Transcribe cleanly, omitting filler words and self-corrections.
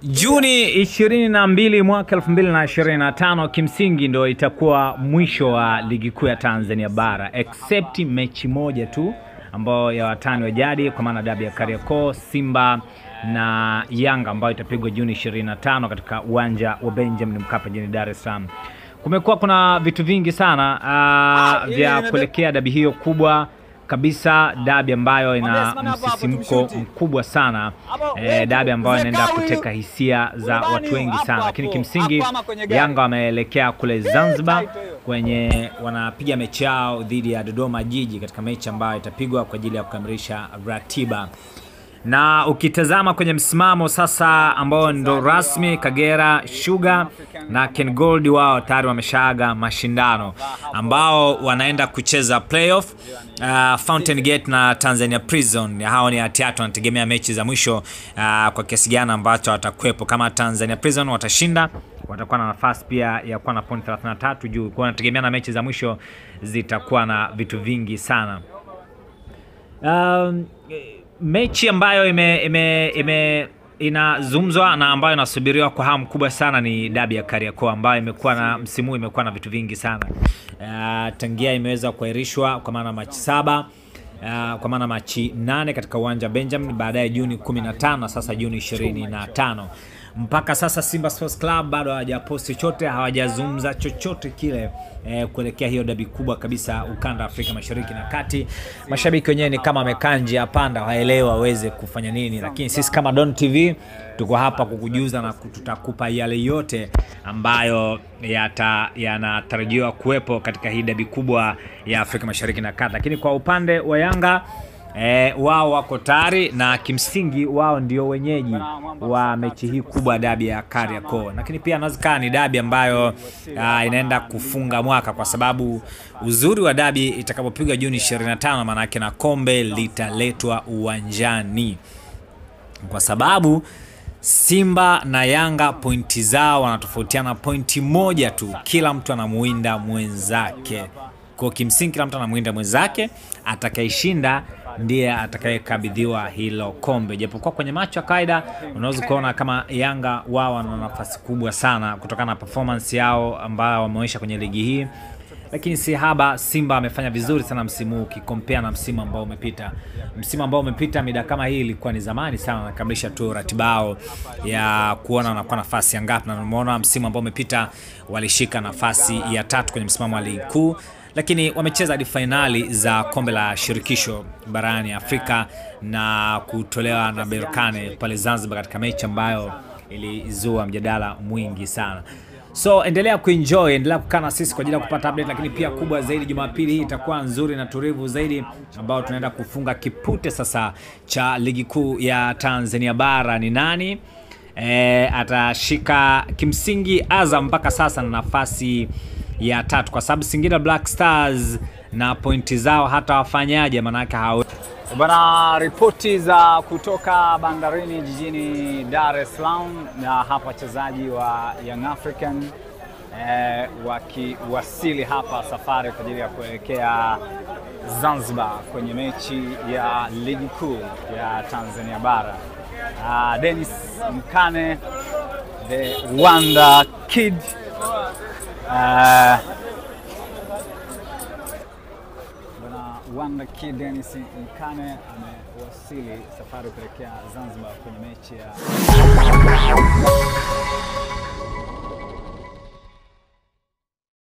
Juni 22 mwaka 2025 kimsingi ndo itakuwa mwisho wa ligi kuu ya Tanzania bara except mechi moja tu ambayo ya watani wa jadi kwa maana dabi ya Kariakoo, Simba na Yanga ambayo itapigwa Juni 25 katika uwanja wa Benjamin Mkapa jijini Dar es Salaam. Kumekuwa kuna vitu vingi sana vya kuelekea dabi hiyo kubwa kabisa, dabi ambayo ina msisimko mkubwa sana, dabi ambayo inaenda kuteka hisia za watu wengi sana. Lakini kimsingi Yanga wameelekea kule Zanzibar kwenye wanapiga mechi yao dhidi ya Dodoma Jiji katika mechi ambayo itapigwa kwa ajili ya kukamilisha ratiba. Na ukitazama kwenye msimamo sasa ambao ndo rasmi, Kagera Sugar na Ken Gold wao tayari wameshaaga mashindano ambao wanaenda kucheza playoff. Fountain Gate na Tanzania Prison, hao ni hatiatu, wanategemea mechi za mwisho kwa kiasi gani ambacho watakuepo. Kama Tanzania Prison watashinda, watakuwa na nafasi pia ya kuwa na point 33 juu. Kwa wanategemea na mechi za mwisho zitakuwa na vitu vingi sana. Mechi ambayo inazungumzwa na ambayo inasubiriwa kwa hamu kubwa sana ni dabi ya Kariakoo ambayo imekuwa na vitu vingi sana. Tangia imeweza kuahirishwa kwa maana machi 7, kwa maana machi 8 katika uwanja Benjamin, baadaye Juni 15, sasa Juni 25. Mpaka sasa Simba Sports Club bado hawajaposti chochote, hawajazungumza chochote kile kuelekea hiyo dabi kubwa kabisa ukanda Afrika Mashariki na Kati. Mashabiki wenyewe ni kama wamekanji hapanda, hawaelewa waweze kufanya nini, lakini sisi kama Don TV tuko hapa kukujuza na tutakupa yale yote ambayo yanatarajiwa kuwepo katika hii dabi kubwa ya Afrika Mashariki na Kati. Lakini kwa upande wa Yanga, wao wako tayari na kimsingi wao ndio wenyeji wa mechi hii kubwa dabi ya Kariakoo. Lakini pia inawezekana ni dabi ambayo inaenda kufunga mwaka, kwa sababu uzuri wa dabi itakapopigwa Juni 25 maana yake na kombe litaletwa uwanjani, kwa sababu Simba na Yanga pointi zao wanatofautiana pointi moja tu, kila mtu anamuinda mwenzake. Kwa kimsingi kila mtu anamuinda mwenzake, atakayeshinda ndiye atakayekabidhiwa hilo kombe. Japokuwa kwenye macho ya kawaida unaweza kuona kama Yanga wao wana nafasi kubwa sana kutokana na performance yao ambayo wameonyesha kwenye ligi hii, lakini si haba Simba amefanya vizuri sana msimu ukikompea na msimu ambao umepita. Msimu ambao umepita mida kama hii ilikuwa ni zamani sana, nakamilisha tu ratibao ya kuona wanakuwa nafasi ya ngapi, na umeona msimu ambao umepita walishika nafasi ya 3 kwenye msimamo wa ligi kuu, lakini wamecheza hadi finali za kombe la shirikisho barani Afrika na kutolewa na Berkane pale Zanzibar katika mechi ambayo ilizua mjadala mwingi sana. So endelea kuenjoy, endelea kukaa na sisi kwa ajili ya kupata update, lakini pia kubwa zaidi Jumapili hii itakuwa nzuri na tulivu zaidi, ambao tunaenda kufunga kipute sasa cha ligi kuu ya Tanzania bara. Ni nani atashika kimsingi Azam mpaka sasa na nafasi ya 3, kwa sababu Singida Black Stars na pointi zao hata wafanyaje manake hao. Bana, ripoti za kutoka bandarini jijini Dar es Salaam, na hapa wachezaji wa Young African wakiwasili hapa safari kwa ajili ya kuelekea Zanzibar kwenye mechi ya ligi kuu ya Tanzania bara. Dennis Mkane, the Wonder Kid, Wanda Kid Dennis Mkane amewasili safari kuelekea Zanzibar kwenye mechi ya